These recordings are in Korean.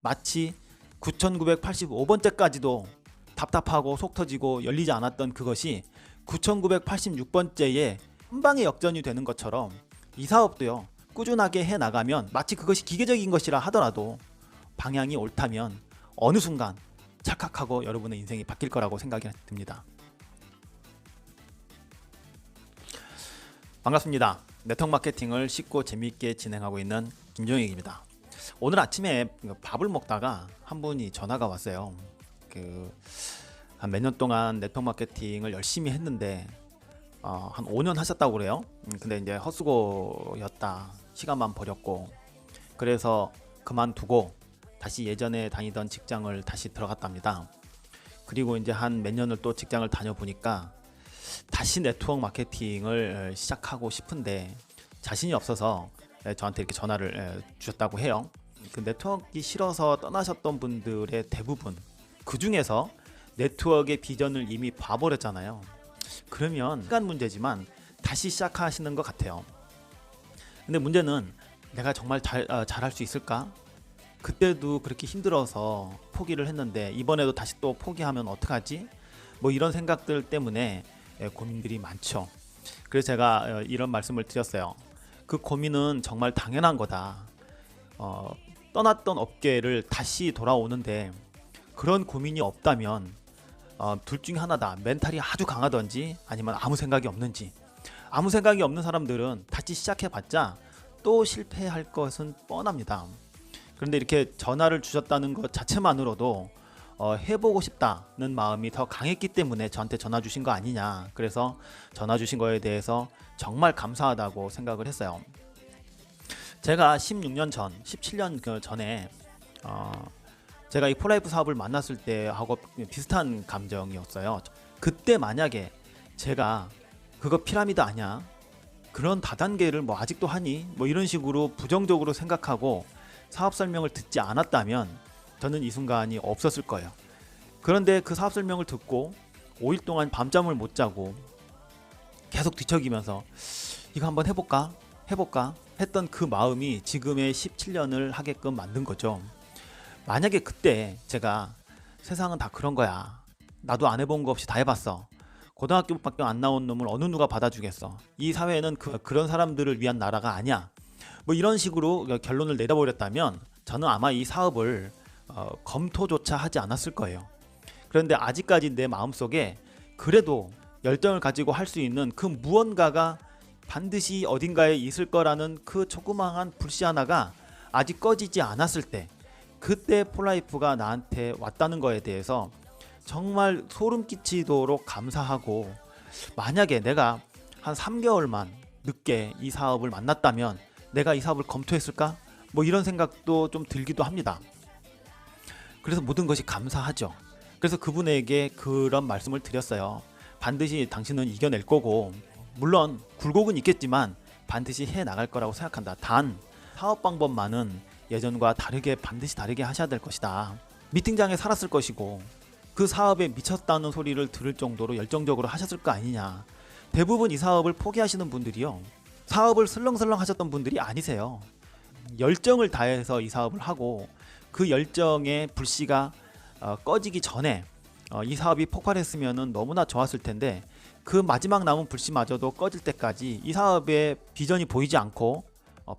마치 9985번째까지도 답답하고 속 터지고 열리지 않았던 그것이 9986번째에 한방에 역전이 되는 것처럼 이 사업도요, 꾸준하게 해나가면 마치 그것이 기계적인 것이라 하더라도 방향이 옳다면 어느 순간 착각하고 여러분의 인생이 바뀔 거라고 생각이 듭니다. 반갑습니다. 네트워크 마케팅을 쉽고 재미있게 진행하고 있는 김종익입니다. 오늘 아침에 밥을 먹다가 한 분이 전화가 왔어요. 한 몇 년 동안 네트워크 마케팅을 열심히 했는데 한 5년 하셨다고 그래요. 근데 이제 헛수고였다, 시간만 버렸고, 그래서 그만두고 다시 예전에 다니던 직장을 다시 들어갔답니다. 그리고 이제 한 몇 년을 또 직장을 다녀보니까 다시 네트워크 마케팅을 시작하고 싶은데 자신이 없어서 저한테 이렇게 전화를 주셨다고 해요. 그 네트워크가 싫어서 떠나셨던 분들의 대부분, 그 중에서 네트워크의 비전을 이미 봐버렸잖아요. 그러면 시간 문제지만 다시 시작하시는 것 같아요. 근데 문제는 내가 정말 잘할 수 있을까? 그때도 그렇게 힘들어서 포기를 했는데 이번에도 다시 또 포기하면 어떡하지? 뭐 이런 생각들 때문에 고민들이 많죠. 그래서 제가 이런 말씀을 드렸어요. 그 고민은 정말 당연한 거다. 떠났던 업계를 다시 돌아오는데 그런 고민이 없다면 둘 중에 하나다. 멘탈이 아주 강하던지 아니면 아무 생각이 없는지. 아무 생각이 없는 사람들은 다시 시작해봤자 또 실패할 것은 뻔합니다. 그런데 이렇게 전화를 주셨다는 것 자체만으로도 해보고 싶다는 마음이 더 강했기 때문에 저한테 전화 주신 거 아니냐. 그래서 전화 주신 거에 대해서 정말 감사하다고 생각을 했어요. 제가 16년 전, 17년 전에 제가 이 폴라이프 사업을 만났을 때 하고 비슷한 감정이었어요. 그때 만약에 제가 그거 피라미드 아니야? 그런 다단계를 뭐 아직도 하니? 뭐 이런 식으로 부정적으로 생각하고 사업 설명을 듣지 않았다면 저는 이 순간이 없었을 거예요. 그런데 그 사업 설명을 듣고 5일 동안 밤잠을 못 자고 계속 뒤척이면서 이거 한번 해볼까 했던 그 마음이 지금의 17년을 하게끔 만든 거죠. 만약에 그때 제가 세상은 다 그런 거야, 나도 안 해본 거 없이 다 해봤어, 고등학교밖에 안 나온 놈을 어느 누가 받아주겠어, 이 사회는 그런 사람들을 위한 나라가 아니야, 뭐 이런 식으로 결론을 내려버렸다면 저는 아마 이 사업을 검토조차 하지 않았을 거예요. 그런데 아직까지 내 마음속에 그래도 열정을 가지고 할 수 있는 그 무언가가 반드시 어딘가에 있을 거라는 그 조그마한 불씨 하나가 아직 꺼지지 않았을 때, 그때 폴라이프가 나한테 왔다는 거에 대해서 정말 소름 끼치도록 감사하고, 만약에 내가 한 3개월만 늦게 이 사업을 만났다면 내가 이 사업을 검토했을까? 뭐 이런 생각도 좀 들기도 합니다. 그래서 모든 것이 감사하죠. 그래서 그분에게 그런 말씀을 드렸어요. 반드시 당신은 이겨낼 거고, 물론 굴곡은 있겠지만 반드시 해나갈 거라고 생각한다. 단 사업 방법만은 예전과 다르게, 반드시 다르게 하셔야 될 것이다. 미팅장에 살았을 것이고 그 사업에 미쳤다는 소리를 들을 정도로 열정적으로 하셨을 거 아니냐. 대부분 이 사업을 포기하시는 분들이요, 사업을 슬렁슬렁 하셨던 분들이 아니세요. 열정을 다해서 이 사업을 하고 그 열정의 불씨가 꺼지기 전에 이 사업이 폭발했으면 너무나 좋았을 텐데, 그 마지막 남은 불씨마저도 꺼질 때까지 이 사업의 비전이 보이지 않고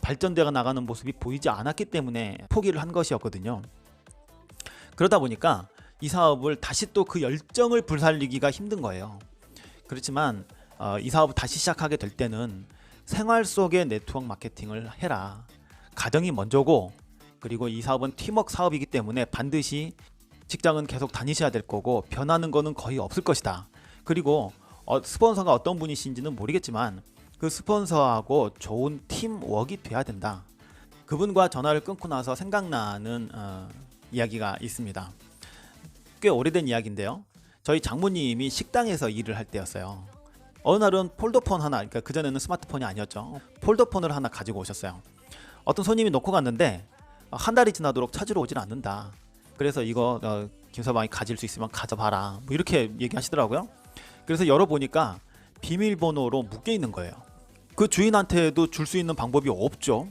발전되어 나가는 모습이 보이지 않았기 때문에 포기를 한 것이었거든요. 그러다 보니까 이 사업을 다시 또 그 열정을 불살리기가 힘든 거예요. 그렇지만 이 사업을 다시 시작하게 될 때는 생활 속의 네트워크 마케팅을 해라. 가정이 먼저고, 그리고 이 사업은 팀워크 사업이기 때문에 반드시 직장은 계속 다니셔야 될 거고 변하는 거는 거의 없을 것이다. 그리고 스폰서가 어떤 분이신지는 모르겠지만 그 스폰서하고 좋은 팀워크가 돼야 된다. 그분과 전화를 끊고 나서 생각나는 이야기가 있습니다. 꽤 오래된 이야기인데요. 저희 장모님이 식당에서 일을 할 때였어요. 어느 날은 폴더폰 하나, 그러니까 그전에는 스마트폰이 아니었죠, 폴더폰을 하나 가지고 오셨어요. 어떤 손님이 놓고 갔는데 한 달이 지나도록 찾으러 오질 않는다. 그래서 이거 김서방이 가질 수 있으면 가져봐라, 뭐 이렇게 얘기하시더라고요. 그래서 열어보니까 비밀번호로 묶여있는 거예요. 그 주인한테도 줄 수 있는 방법이 없죠.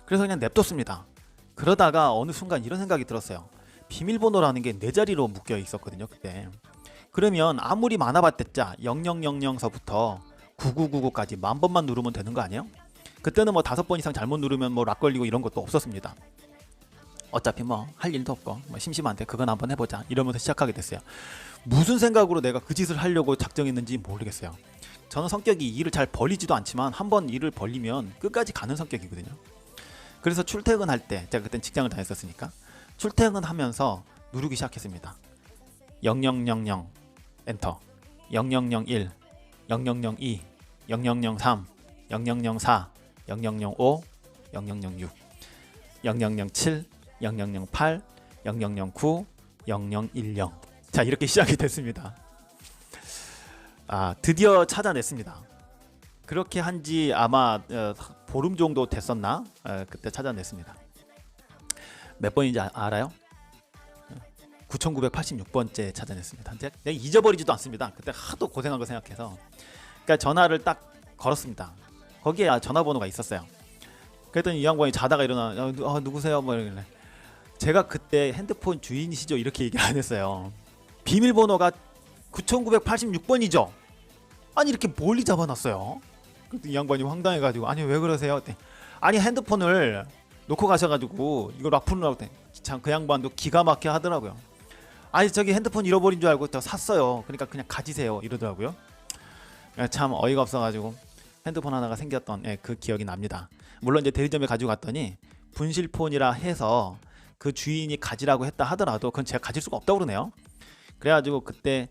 그래서 그냥 냅뒀습니다. 그러다가 어느 순간 이런 생각이 들었어요. 비밀번호라는 게 네 자리로 묶여 있었거든요, 그때. 그러면 아무리 많아봤댔자 0000서부터 9999까지 10,000번만 누르면 되는 거 아니에요? 그때는 뭐 5번 이상 잘못 누르면 뭐 락 걸리고 이런 것도 없었습니다. 어차피 뭐 할 일도 없고 뭐 심심한데 그건 한번 해보자 이러면서 시작하게 됐어요. 무슨 생각으로 내가 그 짓을 하려고 작정했는지 모르겠어요. 저는 성격이 일을 잘 벌리지도 않지만 한번 일을 벌리면 끝까지 가는 성격이거든요. 그래서 출퇴근할 때, 제가 그땐 직장을 다녔었으니까 출퇴근하면서 누르기 시작했습니다. 0000 엔터, 0001, 0002, 0003, 0004, 0005, 0006, 0007, 0008, 0009, 0010. 자, 이렇게 시작이 됐습니다. 드디어 찾아냈습니다. 그렇게 한지 아마 보름 정도 됐었나? 그때 찾아냈습니다. 몇 번인지 알아요? 9986번째 찾아냈습니다. 내가 잊어버리지도 않습니다. 그때 하도 고생한 거 생각해서. 그러니까 전화를 딱 걸었습니다. 거기에 전화번호가 있었어요. 그랬더니 이 양반이 자다가 일어나, 누구세요? 뭐 이러길래 제가 그때 핸드폰 주인이시죠? 이렇게 얘기를 안 했어요. 비밀번호가 9986번이죠? 아니 이렇게 멀리 잡아놨어요. 이 양반이 황당해가지고 아니 왜 그러세요? 아니 핸드폰을 놓고 가셔가지고 이걸 막 푸느라고 참 그 양반도 기가 막혀 하더라고요. 아니 저기 핸드폰 잃어버린 줄 알고 저 샀어요. 그러니까 그냥 가지세요 이러더라고요. 참 어이가 없어가지고 핸드폰 하나가 생겼던 그 기억이 납니다. 물론 이제 대리점에 가지고 갔더니 분실폰이라 해서 그 주인이 가지라고 했다 하더라도 그건 제가 가질 수가 없다고 그러네요. 그래가지고 그때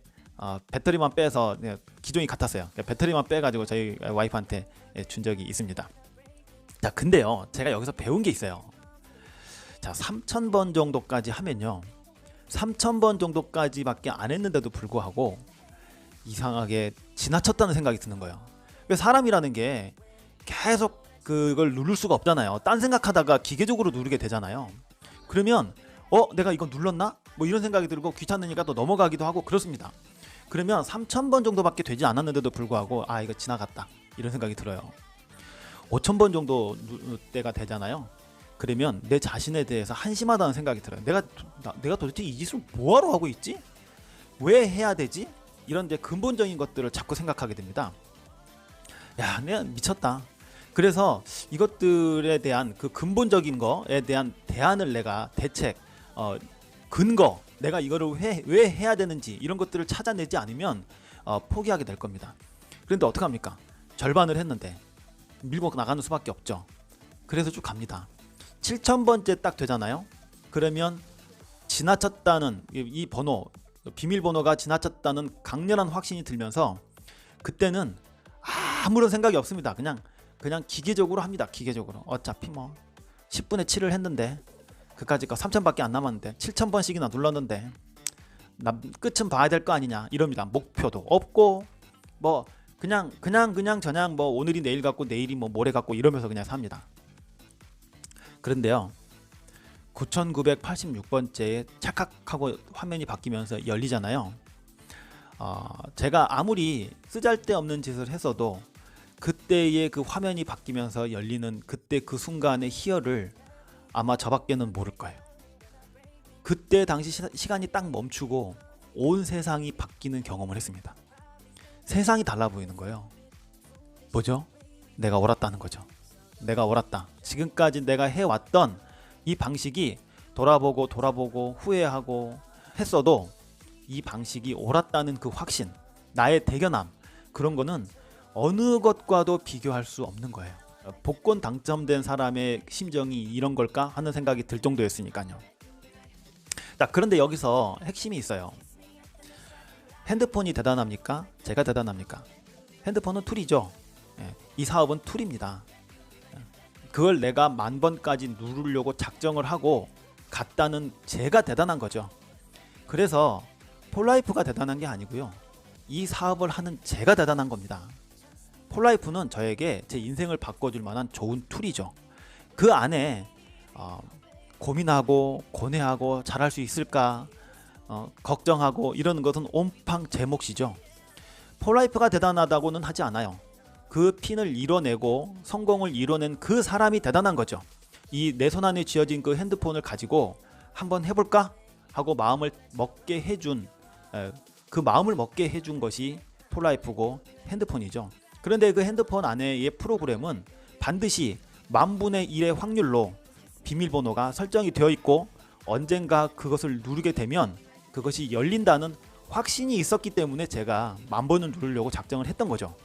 배터리만 빼서 기종이 같았어요. 배터리만 빼가지고 저희 와이프한테 준 적이 있습니다. 자, 근데요 제가 여기서 배운 게 있어요. 자, 3000번 정도까지 하면요 3000번 정도까지밖에 안 했는데도 불구하고 이상하게 지나쳤다는 생각이 드는 거예요. 사람이라는 게 계속 그걸 누를 수가 없잖아요. 딴 생각하다가 기계적으로 누르게 되잖아요. 그러면 내가 이거 눌렀나? 뭐 이런 생각이 들고 귀찮으니까 또 넘어가기도 하고 그렇습니다. 그러면 3000번 정도밖에 되지 않았는데도 불구하고 이거 지나갔다 이런 생각이 들어요. 5000번 정도 때가 되잖아요. 그러면 내 자신에 대해서 한심하다는 생각이 들어요. 내가 도대체 이 짓을 뭐하러 하고 있지? 왜 해야 되지? 이런 이제 근본적인 것들을 자꾸 생각하게 됩니다. 야, 내가 미쳤다. 그래서 이것들에 대한 그 근본적인 거에 대한 대안을 내가 대책, 근거, 내가 이거를 왜 해야 되는지 이런 것들을 찾아내지 않으면 포기하게 될 겁니다. 그런데 어떡합니까? 절반을 했는데 밀고 나가는 수밖에 없죠. 그래서 쭉 갑니다. 7000번째 딱 되잖아요. 그러면 지나쳤다는 이 번호, 비밀번호가 지나쳤다는 강렬한 확신이 들면서 그때는 아무런 생각이 없습니다. 그냥 기계적으로 합니다. 기계적으로. 어차피 뭐 10분의 7을 했는데 그까짓 거 3000밖에 안 남았는데 7000번씩이나 눌렀는데 끝은 봐야 될 거 아니냐 이럽니다. 목표도 없고 뭐 그냥 뭐 오늘이 내일 같고 내일이 뭐 모레 같고 이러면서 그냥 삽니다. 그런데요 9986번째에 착각하고 화면이 바뀌면서 열리잖아요. 제가 아무리 쓰잘데없는 짓을 했어도 그때의 그 화면이 바뀌면서 열리는 그때 그 순간의 희열을 아마 저밖에는 모를 거예요. 그때 당시 시간이 딱 멈추고 온 세상이 바뀌는 경험을 했습니다. 세상이 달라 보이는 거예요. 뭐죠? 내가 옳았다는 거죠. 내가 옳았다. 지금까지 내가 해왔던 이 방식이 돌아보고 후회하고 했어도 이 방식이 옳았다는 그 확신, 나의 대견함, 그런 거는 어느 것과도 비교할 수 없는 거예요. 복권 당첨된 사람의 심정이 이런 걸까 하는 생각이 들 정도였으니까요. 자, 그런데 여기서 핵심이 있어요. 핸드폰이 대단합니까? 제가 대단합니까? 핸드폰은 툴이죠. 이 사업은 툴입니다. 그걸 내가 10,000번까지 누르려고 작정을 하고 갔다는 제가 대단한 거죠. 그래서 폴라이프가 대단한 게 아니고요. 이 사업을 하는 제가 대단한 겁니다. 폴라이프는 저에게 제 인생을 바꿔줄 만한 좋은 툴이죠. 그 안에 고민하고 고뇌하고 잘할 수 있을까 걱정하고 이러는 것은 온팡 제 몫이죠. 폴라이프가 대단하다고는 하지 않아요. 그 핀을 이뤄내고 성공을 이뤄낸 그 사람이 대단한 거죠. 이 내 손 안에 쥐어진 그 핸드폰을 가지고 한번 해볼까 하고 마음을 먹게 해준 그 마음을 먹게 해준 것이 폴라이프고 핸드폰이죠. 그런데 그 핸드폰 안에의 프로그램은 반드시 10,000분의 1의 확률로 비밀번호가 설정이 되어 있고 언젠가 그것을 누르게 되면 그것이 열린다는 확신이 있었기 때문에 제가 10,000번을 누르려고 작정을 했던 거죠.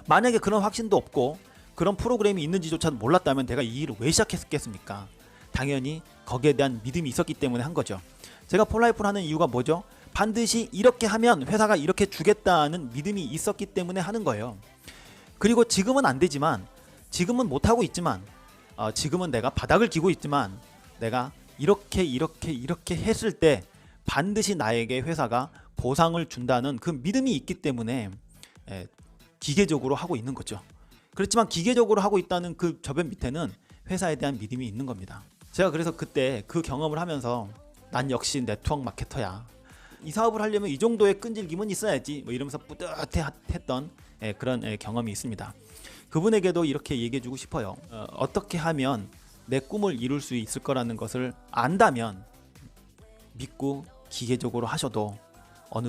만약에 그런 확신도 없고 그런 프로그램이 있는지조차 몰랐다면 내가 이 일을 왜 시작했겠습니까? 당연히 거기에 대한 믿음이 있었기 때문에 한 거죠. 제가 폴라이프를 하는 이유가 뭐죠? 반드시 이렇게 하면 회사가 이렇게 주겠다는 믿음이 있었기 때문에 하는 거예요. 그리고 지금은 안 되지만, 지금은 못하고 있지만, 지금은 내가 바닥을 기고 있지만 내가 이렇게 했을 때 반드시 나에게 회사가 보상을 준다는 그 믿음이 있기 때문에 기계적으로 하고 있는 거죠. 그렇지만 기계적으로 하고 있다는 그 저변 밑에는 회사에 대한 믿음이 있는 겁니다. 제가 그래서 그때 그 경험을 하면서 난 역시 네트워크 마케터야. 이 사업을 하려면 이 정도의 끈질김은 있어야지 뭐 이러면서 뿌듯했던 그런 경험이 있습니다. 그분에게도 이렇게 얘기해주고 싶어요. 어떻게 하면 내 꿈을 이룰 수 있을 거라는 것을 안다면 믿고 기계적으로 하셔도 어느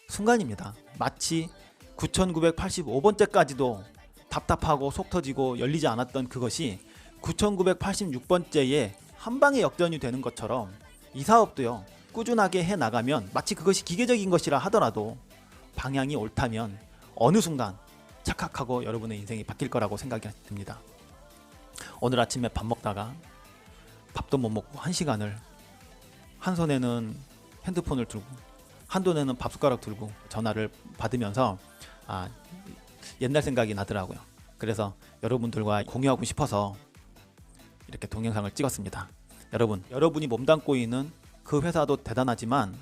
순간입니다. 마치 9985번째까지도 답답하고 속 터지고 열리지 않았던 그것이 9986번째에 한 방에 역전이 되는 것처럼 이 사업도요, 꾸준하게 해 나가면 마치 그것이 기계적인 것이라 하더라도 방향이 옳다면 어느 순간 착각하고 여러분의 인생이 바뀔 거라고 생각이 듭니다. 오늘 아침에 밥 먹다가 밥도 못 먹고 1시간을 한 손에는 핸드폰을 들고 한 손에는 밥숟가락 들고 전화를 받으면서 옛날 생각이 나더라고요. 그래서 여러분들과 공유하고 싶어서 이렇게 동영상을 찍었습니다. 여러분이 몸담고 있는 그 회사도 대단하지만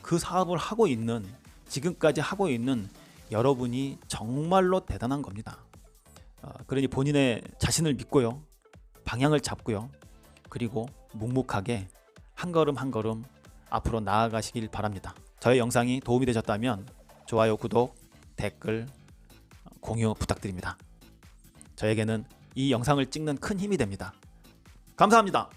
그 사업을 하고 있는, 지금까지 하고 있는 여러분이 정말로 대단한 겁니다. 그러니 본인의 자신을 믿고요, 방향을 잡고요, 그리고 묵묵하게 한 걸음 한 걸음 앞으로 나아가시길 바랍니다. 저의 영상이 도움이 되셨다면 좋아요, 구독, 댓글, 공유 부탁드립니다. 저에게는 이 영상을 찍는 큰 힘이 됩니다. 감사합니다.